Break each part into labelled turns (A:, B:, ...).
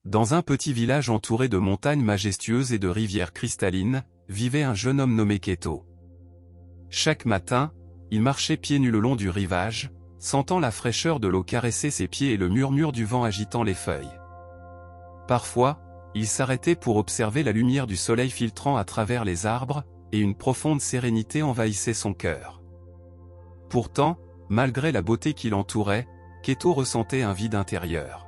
A: Dans un petit village entouré de montagnes majestueuses et de rivières cristallines, vivait un jeune homme nommé Keto. Chaque matin, il marchait pieds nus le long du rivage, sentant la fraîcheur de l'eau caresser ses pieds et le murmure du vent agitant les feuilles. Parfois, il s'arrêtait pour observer la lumière du soleil filtrant à travers les arbres, et une profonde sérénité envahissait son cœur. Pourtant, malgré la beauté qui l'entourait, Keto ressentait un vide intérieur.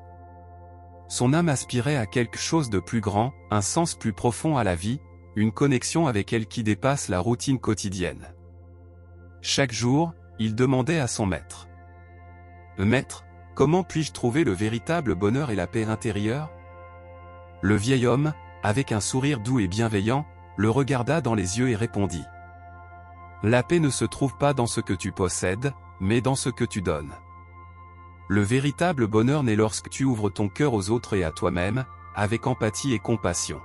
A: Son âme aspirait à quelque chose de plus grand, un sens plus profond à la vie, une connexion avec elle qui dépasse la routine quotidienne. Chaque jour, il demandait à son maître. « Maître, comment puis-je trouver le véritable bonheur et la paix intérieure ?» Le vieil homme, avec un sourire doux et bienveillant, le regarda dans les yeux et répondit. « La paix ne se trouve pas dans ce que tu possèdes, mais dans ce que tu donnes. Le véritable bonheur naît lorsque tu ouvres ton cœur aux autres et à toi-même, avec empathie et compassion. »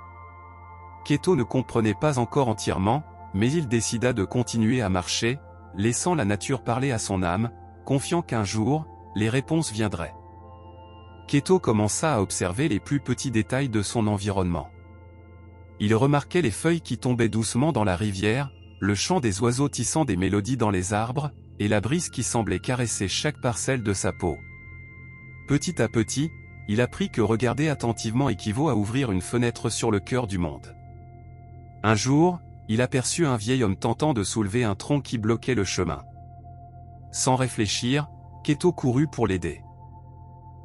A: Keto ne comprenait pas encore entièrement, mais il décida de continuer à marcher, laissant la nature parler à son âme, confiant qu'un jour, les réponses viendraient. Keto commença à observer les plus petits détails de son environnement. Il remarquait les feuilles qui tombaient doucement dans la rivière, le chant des oiseaux tissant des mélodies dans les arbres, et la brise qui semblait caresser chaque parcelle de sa peau. Petit à petit, il apprit que regarder attentivement équivaut à ouvrir une fenêtre sur le cœur du monde. Un jour, il aperçut un vieil homme tentant de soulever un tronc qui bloquait le chemin. Sans réfléchir, Keto courut pour l'aider.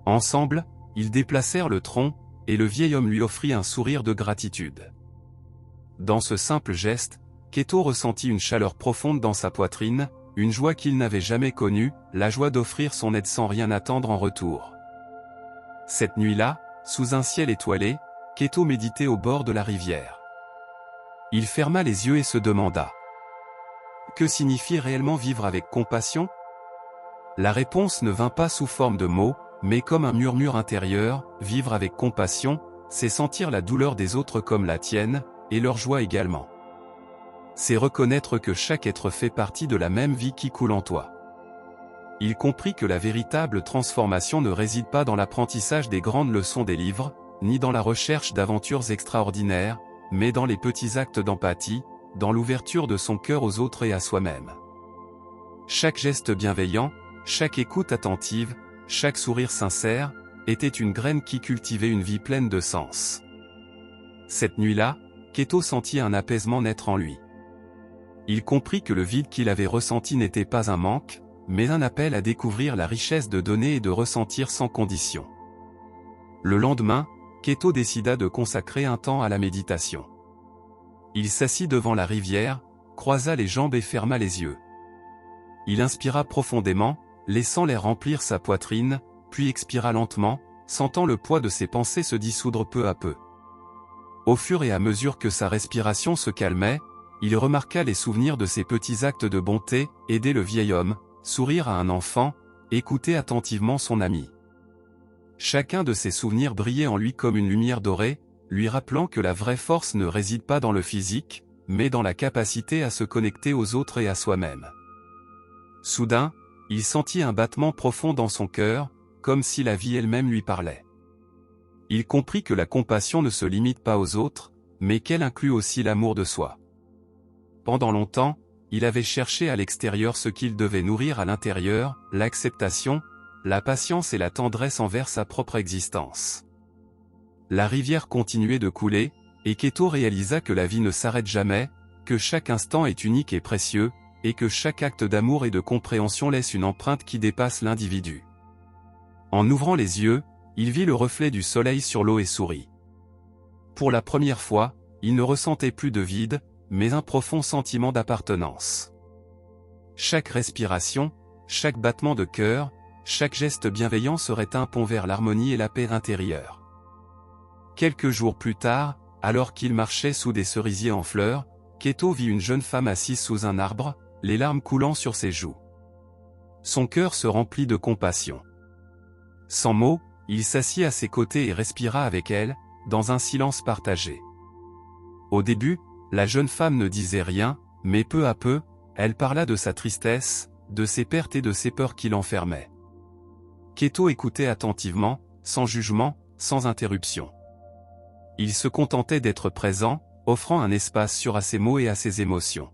A: Ensemble, ils déplacèrent le tronc, et le vieil homme lui offrit un sourire de gratitude. Dans ce simple geste, Keto ressentit une chaleur profonde dans sa poitrine, une joie qu'il n'avait jamais connue, la joie d'offrir son aide sans rien attendre en retour. Cette nuit-là, sous un ciel étoilé, Keto méditait au bord de la rivière. Il ferma les yeux et se demanda. Que signifie réellement vivre avec compassion ? La réponse ne vint pas sous forme de mots, mais comme un murmure intérieur. Vivre avec compassion, c'est sentir la douleur des autres comme la tienne, et leur joie également. C'est reconnaître que chaque être fait partie de la même vie qui coule en toi. Il comprit que la véritable transformation ne réside pas dans l'apprentissage des grandes leçons des livres, ni dans la recherche d'aventures extraordinaires, mais dans les petits actes d'empathie, dans l'ouverture de son cœur aux autres et à soi-même. Chaque geste bienveillant, chaque écoute attentive, chaque sourire sincère, était une graine qui cultivait une vie pleine de sens. Cette nuit-là, Keto sentit un apaisement naître en lui. Il comprit que le vide qu'il avait ressenti n'était pas un manque, mais un appel à découvrir la richesse de donner et de ressentir sans condition. Le lendemain, Keto décida de consacrer un temps à la méditation. Il s'assit devant la rivière, croisa les jambes et ferma les yeux. Il inspira profondément, laissant l'air remplir sa poitrine, puis expira lentement, sentant le poids de ses pensées se dissoudre peu à peu. Au fur et à mesure que sa respiration se calmait, il remarqua les souvenirs de ses petits actes de bonté, aider le vieil homme, sourire à un enfant, écouter attentivement son ami. Chacun de ces souvenirs brillait en lui comme une lumière dorée, lui rappelant que la vraie force ne réside pas dans le physique, mais dans la capacité à se connecter aux autres et à soi-même. Soudain, il sentit un battement profond dans son cœur, comme si la vie elle-même lui parlait. Il comprit que la compassion ne se limite pas aux autres, mais qu'elle inclut aussi l'amour de soi. Pendant longtemps, il avait cherché à l'extérieur ce qu'il devait nourrir à l'intérieur, l'acceptation, la patience et la tendresse envers sa propre existence. La rivière continuait de couler, et Keto réalisa que la vie ne s'arrête jamais, que chaque instant est unique et précieux, et que chaque acte d'amour et de compréhension laisse une empreinte qui dépasse l'individu. En ouvrant les yeux, il vit le reflet du soleil sur l'eau et sourit. Pour la première fois, il ne ressentait plus de vide, mais un profond sentiment d'appartenance. Chaque respiration, chaque battement de cœur, chaque geste bienveillant serait un pont vers l'harmonie et la paix intérieure. Quelques jours plus tard, alors qu'il marchait sous des cerisiers en fleurs, Keto vit une jeune femme assise sous un arbre, les larmes coulant sur ses joues. Son cœur se remplit de compassion. Sans mots, il s'assit à ses côtés et respira avec elle, dans un silence partagé. Au début, la jeune femme ne disait rien, mais peu à peu, elle parla de sa tristesse, de ses pertes et de ses peurs qui l'enfermaient. Keto écoutait attentivement, sans jugement, sans interruption. Il se contentait d'être présent, offrant un espace sûr à ses mots et à ses émotions.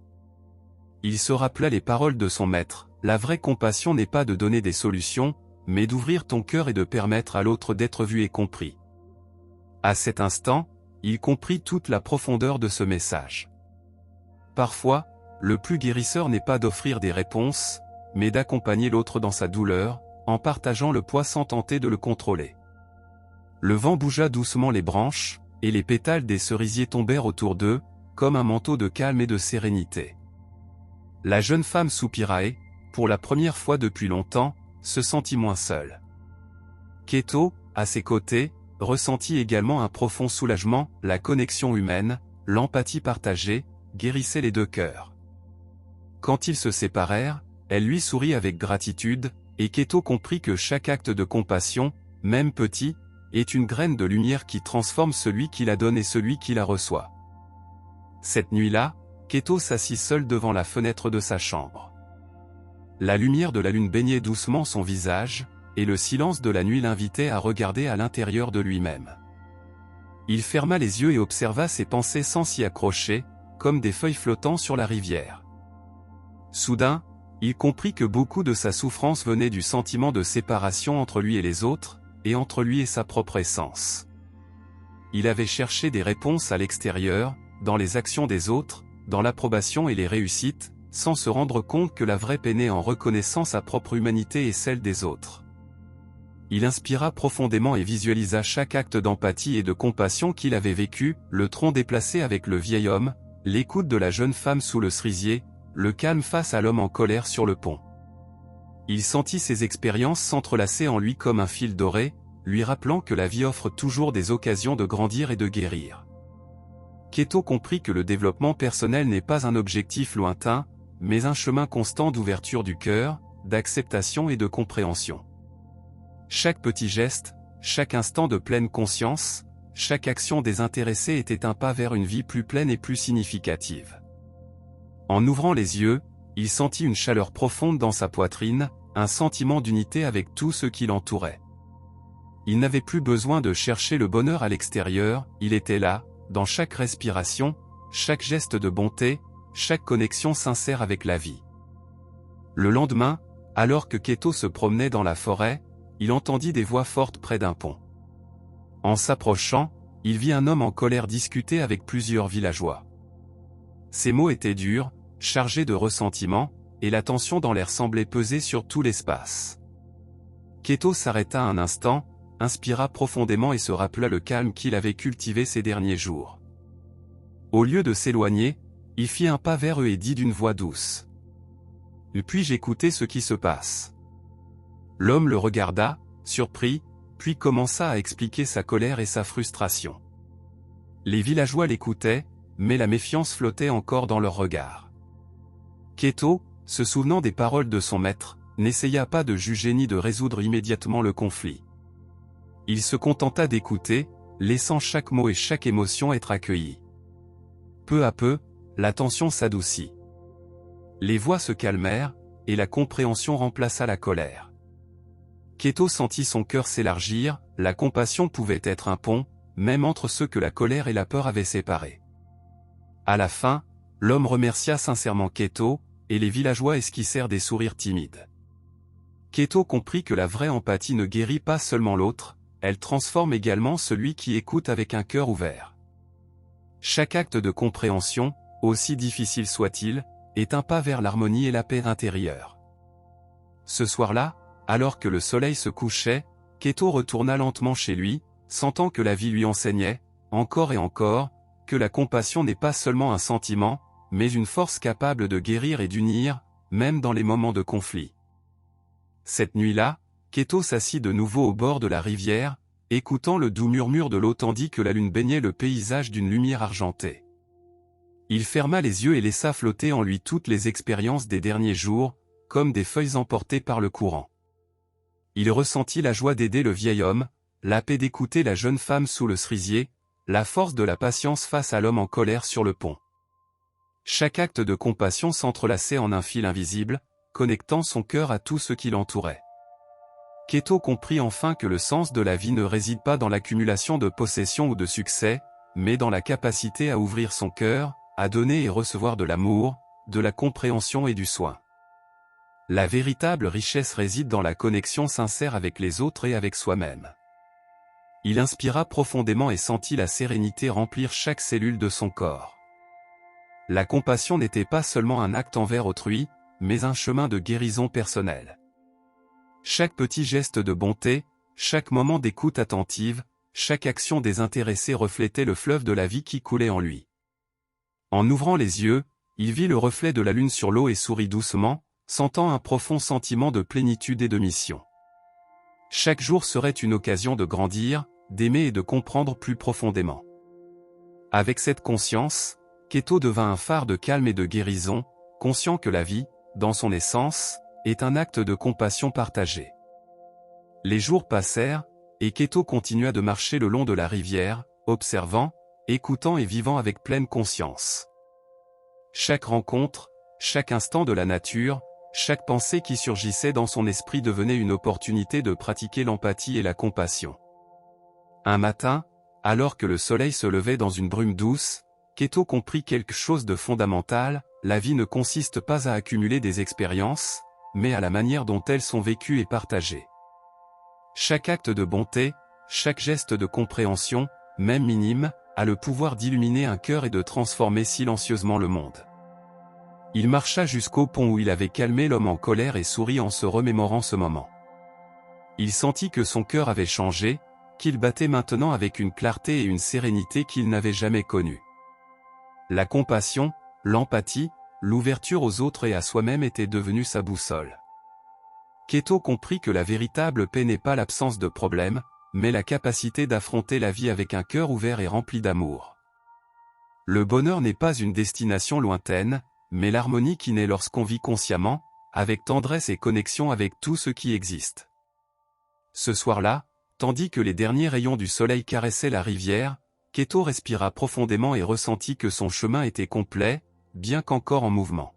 A: Il se rappela les paroles de son maître, « La vraie compassion n'est pas de donner des solutions, mais d'ouvrir ton cœur et de permettre à l'autre d'être vu et compris. » À cet instant, il comprit toute la profondeur de ce message. Parfois, le plus guérisseur n'est pas d'offrir des réponses, mais d'accompagner l'autre dans sa douleur, en partageant le poids sans tenter de le contrôler. Le vent bougea doucement les branches, et les pétales des cerisiers tombèrent autour d'eux, comme un manteau de calme et de sérénité. La jeune femme soupira et, pour la première fois depuis longtemps, se sentit moins seule. Keto, à ses côtés, ressentit également un profond soulagement, la connexion humaine, l'empathie partagée, guérissaient les deux cœurs. Quand ils se séparèrent, elle lui sourit avec gratitude, et Keto comprit que chaque acte de compassion, même petit, est une graine de lumière qui transforme celui qui la donne et celui qui la reçoit. Cette nuit-là, Keto s'assit seul devant la fenêtre de sa chambre. La lumière de la lune baignait doucement son visage, et le silence de la nuit l'invitait à regarder à l'intérieur de lui-même. Il ferma les yeux et observa ses pensées sans s'y accrocher, comme des feuilles flottant sur la rivière. Soudain, il comprit que beaucoup de sa souffrance venait du sentiment de séparation entre lui et les autres, et entre lui et sa propre essence. Il avait cherché des réponses à l'extérieur, dans les actions des autres, dans l'approbation et les réussites, sans se rendre compte que la vraie paix naît en reconnaissant sa propre humanité et celle des autres. Il inspira profondément et visualisa chaque acte d'empathie et de compassion qu'il avait vécu, le tronc déplacé avec le vieil homme, l'écoute de la jeune femme sous le cerisier, le calme face à l'homme en colère sur le pont. Il sentit ces expériences s'entrelacer en lui comme un fil doré, lui rappelant que la vie offre toujours des occasions de grandir et de guérir. Keto comprit que le développement personnel n'est pas un objectif lointain, mais un chemin constant d'ouverture du cœur, d'acceptation et de compréhension. Chaque petit geste, chaque instant de pleine conscience, chaque action désintéressée était un pas vers une vie plus pleine et plus significative. En ouvrant les yeux, il sentit une chaleur profonde dans sa poitrine, un sentiment d'unité avec tout ce qui l'entourait. Il n'avait plus besoin de chercher le bonheur à l'extérieur, il était là, dans chaque respiration, chaque geste de bonté, chaque connexion sincère avec la vie. Le lendemain, alors que Keto se promenait dans la forêt, il entendit des voix fortes près d'un pont. En s'approchant, il vit un homme en colère discuter avec plusieurs villageois. Ses mots étaient durs, chargés de ressentiment, et la tension dans l'air semblait peser sur tout l'espace. Keto s'arrêta un instant, inspira profondément et se rappela le calme qu'il avait cultivé ces derniers jours. Au lieu de s'éloigner, il fit un pas vers eux et dit d'une voix douce. « Puis-je écouter ce qui se passe ?» L'homme le regarda, surpris, puis commença à expliquer sa colère et sa frustration. Les villageois l'écoutaient, mais la méfiance flottait encore dans leur regard. Keto, se souvenant des paroles de son maître, n'essaya pas de juger ni de résoudre immédiatement le conflit. Il se contenta d'écouter, laissant chaque mot et chaque émotion être accueillis. Peu à peu, la tension s'adoucit. Les voix se calmèrent, et la compréhension remplaça la colère. Keto sentit son cœur s'élargir, la compassion pouvait être un pont, même entre ceux que la colère et la peur avaient séparés. À la fin, l'homme remercia sincèrement Keto, et les villageois esquissèrent des sourires timides. Keto comprit que la vraie empathie ne guérit pas seulement l'autre, elle transforme également celui qui écoute avec un cœur ouvert. Chaque acte de compréhension, aussi difficile soit-il, est un pas vers l'harmonie et la paix intérieure. Ce soir-là, alors que le soleil se couchait, Keto retourna lentement chez lui, sentant que la vie lui enseignait, encore et encore, que la compassion n'est pas seulement un sentiment, mais une force capable de guérir et d'unir, même dans les moments de conflit. Cette nuit-là, Keto s'assit de nouveau au bord de la rivière, écoutant le doux murmure de l'eau tandis que la lune baignait le paysage d'une lumière argentée. Il ferma les yeux et laissa flotter en lui toutes les expériences des derniers jours, comme des feuilles emportées par le courant. Il ressentit la joie d'aider le vieil homme, la paix d'écouter la jeune femme sous le cerisier, la force de la patience face à l'homme en colère sur le pont. Chaque acte de compassion s'entrelaçait en un fil invisible, connectant son cœur à tout ce qui l'entourait. Keto comprit enfin que le sens de la vie ne réside pas dans l'accumulation de possessions ou de succès, mais dans la capacité à ouvrir son cœur, à donner et recevoir de l'amour, de la compréhension et du soin. La véritable richesse réside dans la connexion sincère avec les autres et avec soi-même. Il inspira profondément et sentit la sérénité remplir chaque cellule de son corps. La compassion n'était pas seulement un acte envers autrui, mais un chemin de guérison personnelle. Chaque petit geste de bonté, chaque moment d'écoute attentive, chaque action désintéressée reflétait le fleuve de la vie qui coulait en lui. En ouvrant les yeux, il vit le reflet de la lune sur l'eau et sourit doucement, sentant un profond sentiment de plénitude et de mission. Chaque jour serait une occasion de grandir, d'aimer et de comprendre plus profondément. Avec cette conscience, Keto devint un phare de calme et de guérison, conscient que la vie, dans son essence, est un acte de compassion partagée. Les jours passèrent, et Keto continua de marcher le long de la rivière, observant, écoutant et vivant avec pleine conscience. Chaque rencontre, chaque instant de la nature, chaque pensée qui surgissait dans son esprit devenait une opportunité de pratiquer l'empathie et la compassion. Un matin, alors que le soleil se levait dans une brume douce, Keto comprit quelque chose de fondamental: la vie ne consiste pas à accumuler des expériences, mais à la manière dont elles sont vécues et partagées. Chaque acte de bonté, chaque geste de compréhension, même minime, a le pouvoir d'illuminer un cœur et de transformer silencieusement le monde. Il marcha jusqu'au pont où il avait calmé l'homme en colère et sourit en se remémorant ce moment. Il sentit que son cœur avait changé, qu'il battait maintenant avec une clarté et une sérénité qu'il n'avait jamais connues. La compassion, l'empathie, l'ouverture aux autres et à soi-même étaient devenues sa boussole. Keto comprit que la véritable paix n'est pas l'absence de problèmes, mais la capacité d'affronter la vie avec un cœur ouvert et rempli d'amour. Le bonheur n'est pas une destination lointaine, mais l'harmonie qui naît lorsqu'on vit consciemment, avec tendresse et connexion avec tout ce qui existe. Ce soir-là, tandis que les derniers rayons du soleil caressaient la rivière, Keto respira profondément et ressentit que son chemin était complet, bien qu'encore en mouvement.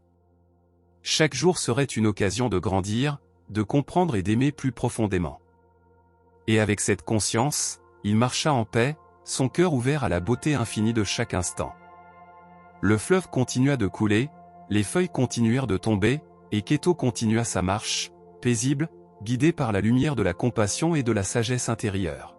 A: Chaque jour serait une occasion de grandir, de comprendre et d'aimer plus profondément. Et avec cette conscience, il marcha en paix, son cœur ouvert à la beauté infinie de chaque instant. Le fleuve continua de couler, les feuilles continuèrent de tomber, et Keto continua sa marche, paisible, guidé par la lumière de la compassion et de la sagesse intérieure.